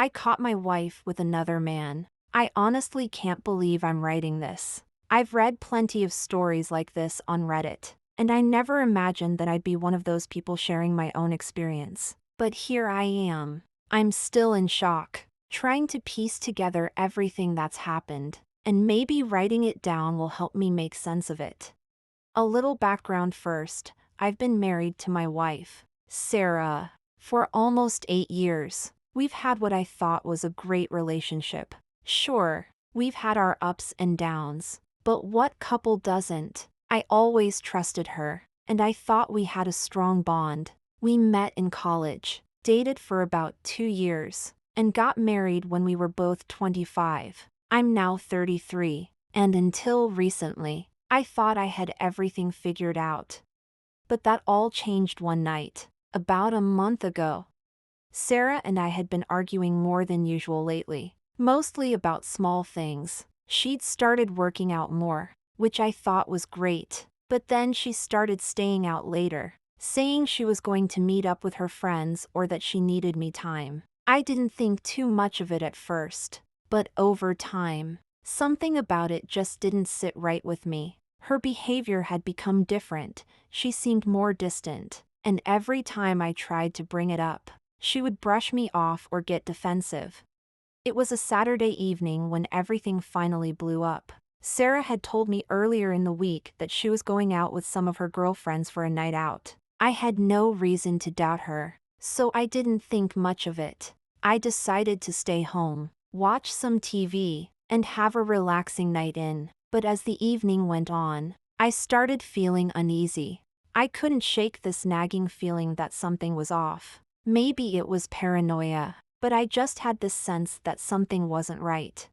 I caught my wife with another man. I honestly can't believe I'm writing this. I've read plenty of stories like this on Reddit, and I never imagined that I'd be one of those people sharing my own experience. But here I am. I'm still in shock, trying to piece together everything that's happened, and maybe writing it down will help me make sense of it. A little background first. I've been married to my wife, Sarah, for almost 8 years. We've had what I thought was a great relationship. Sure, we've had our ups and downs, but what couple doesn't? I always trusted her, and I thought we had a strong bond. We met in college, dated for about 2 years, and got married when we were both 25. I'm now 33, and until recently, I thought I had everything figured out. But that all changed one night, about a month ago. Sarah and I had been arguing more than usual lately, mostly about small things. She'd started working out more, which I thought was great, but then she started staying out later, saying she was going to meet up with her friends or that she needed me time. I didn't think too much of it at first, but over time, something about it just didn't sit right with me. Her behavior had become different, she seemed more distant, and every time I tried to bring it up, she would brush me off or get defensive. It was a Saturday evening when everything finally blew up. Sarah had told me earlier in the week that she was going out with some of her girlfriends for a night out. I had no reason to doubt her, so I didn't think much of it. I decided to stay home, watch some TV, and have a relaxing night in. But as the evening went on, I started feeling uneasy. I couldn't shake this nagging feeling that something was off. Maybe it was paranoia, but I just had this sense that something wasn't right.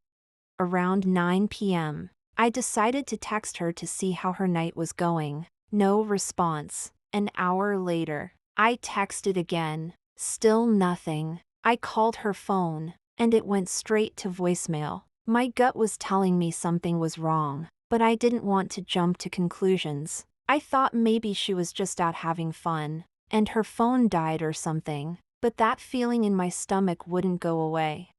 Around 9 p.m., I decided to text her to see how her night was going. No response. An hour later, I texted again. Still nothing. I called her phone, and it went straight to voicemail. My gut was telling me something was wrong, but I didn't want to jump to conclusions. I thought maybe she was just out having fun, and her phone died or something, but that feeling in my stomach wouldn't go away.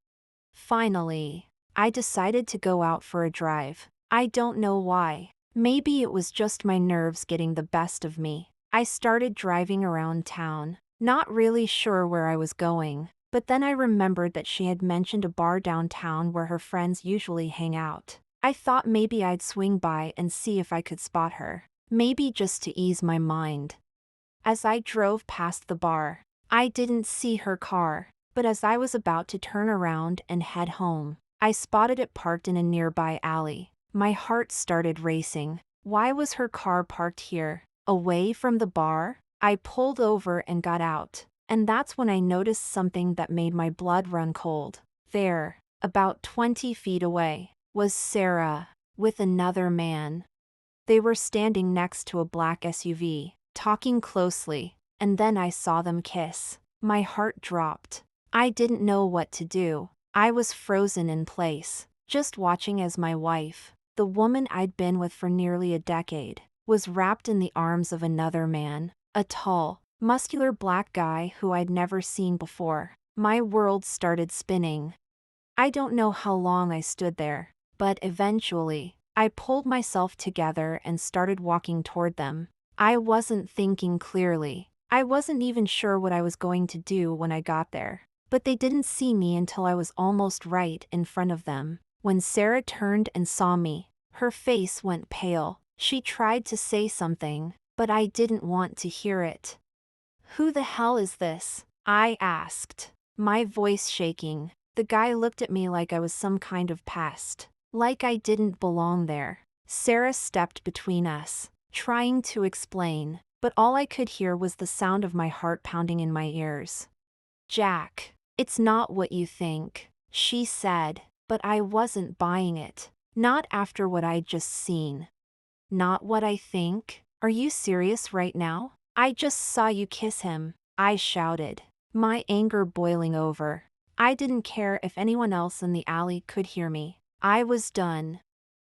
Finally, I decided to go out for a drive. I don't know why. Maybe it was just my nerves getting the best of me. I started driving around town, not really sure where I was going, but then I remembered that she had mentioned a bar downtown where her friends usually hang out. I thought maybe I'd swing by and see if I could spot her, maybe just to ease my mind. As I drove past the bar, I didn't see her car, but as I was about to turn around and head home, I spotted it parked in a nearby alley. My heart started racing. Why was her car parked here, away from the bar? I pulled over and got out, and that's when I noticed something that made my blood run cold. There, about 20 feet away, was Sarah, with another man. They were standing next to a black SUV, talking closely, and then I saw them kiss. My heart dropped. I didn't know what to do. I was frozen in place, just watching as my wife, the woman I'd been with for nearly a decade, was wrapped in the arms of another man, a tall, muscular black guy who I'd never seen before. My world started spinning. I don't know how long I stood there, but eventually, I pulled myself together and started walking toward them. I wasn't thinking clearly. I wasn't even sure what I was going to do when I got there. But they didn't see me until I was almost right in front of them. When Sarah turned and saw me, her face went pale. She tried to say something, but I didn't want to hear it. "Who the hell is this?" I asked, my voice shaking. The guy looked at me like I was some kind of pest, like I didn't belong there. Sarah stepped between us, trying to explain, but all I could hear was the sound of my heart pounding in my ears. "Jack, it's not what you think," she said, but I wasn't buying it. Not after what I'd just seen. "Not what I think? Are you serious right now? I just saw you kiss him," I shouted, my anger boiling over. I didn't care if anyone else in the alley could hear me. I was done.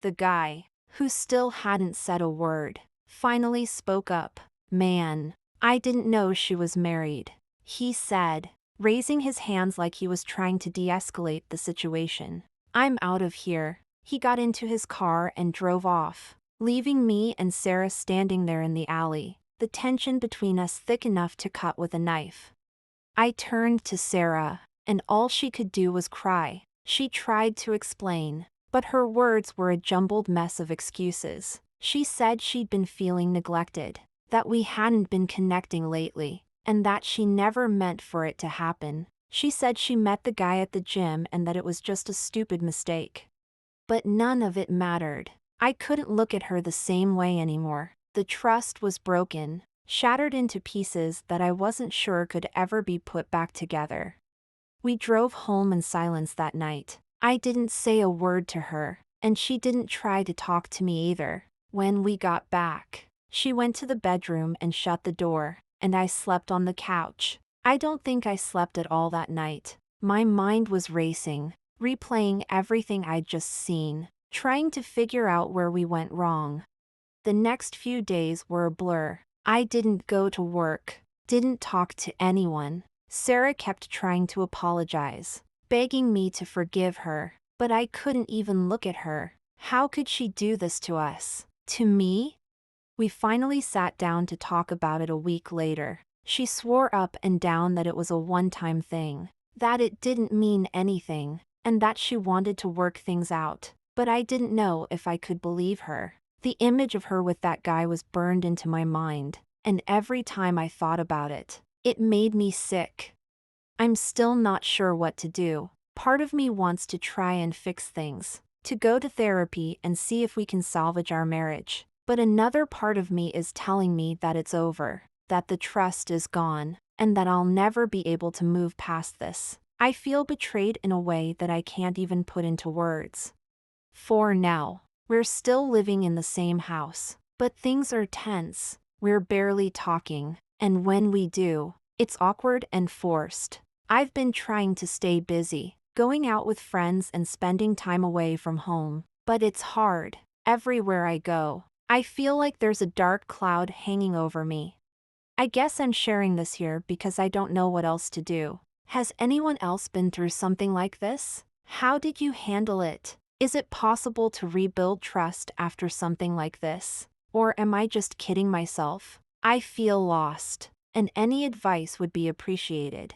The guy, who still hadn't said a word, finally spoke up. "Man, I didn't know she was married," he said. raising his hands like he was trying to de-escalate the situation. "I'm out of here." He got into his car and drove off, leaving me and Sarah standing there in the alley, the tension between us thick enough to cut with a knife. I turned to Sarah, and all she could do was cry. She tried to explain, but her words were a jumbled mess of excuses. She said she'd been feeling neglected, that we hadn't been connecting lately, and that she never meant for it to happen. She said she met the guy at the gym and that it was just a stupid mistake. But none of it mattered. I couldn't look at her the same way anymore. The trust was broken, shattered into pieces that I wasn't sure could ever be put back together. We drove home in silence that night. I didn't say a word to her, and she didn't try to talk to me either. When we got back, she went to the bedroom and shut the door, and I slept on the couch. I don't think I slept at all that night. My mind was racing, replaying everything I'd just seen, trying to figure out where we went wrong. The next few days were a blur. I didn't go to work, didn't talk to anyone. Sarah kept trying to apologize, begging me to forgive her, but I couldn't even look at her. How could she do this to us? To me? We finally sat down to talk about it a week later. She swore up and down that it was a one-time thing, that it didn't mean anything, and that she wanted to work things out. But I didn't know if I could believe her. The image of her with that guy was burned into my mind, and every time I thought about it, it made me sick. I'm still not sure what to do. Part of me wants to try and fix things, to go to therapy and see if we can salvage our marriage. But another part of me is telling me that it's over, that the trust is gone, and that I'll never be able to move past this. I feel betrayed in a way that I can't even put into words. For now, we're still living in the same house, but things are tense. We're barely talking, and when we do, it's awkward and forced. I've been trying to stay busy, going out with friends and spending time away from home, but it's hard. Everywhere I go, I feel like there's a dark cloud hanging over me. I guess I'm sharing this here because I don't know what else to do. Has anyone else been through something like this? How did you handle it? Is it possible to rebuild trust after something like this? Or am I just kidding myself? I feel lost, and any advice would be appreciated.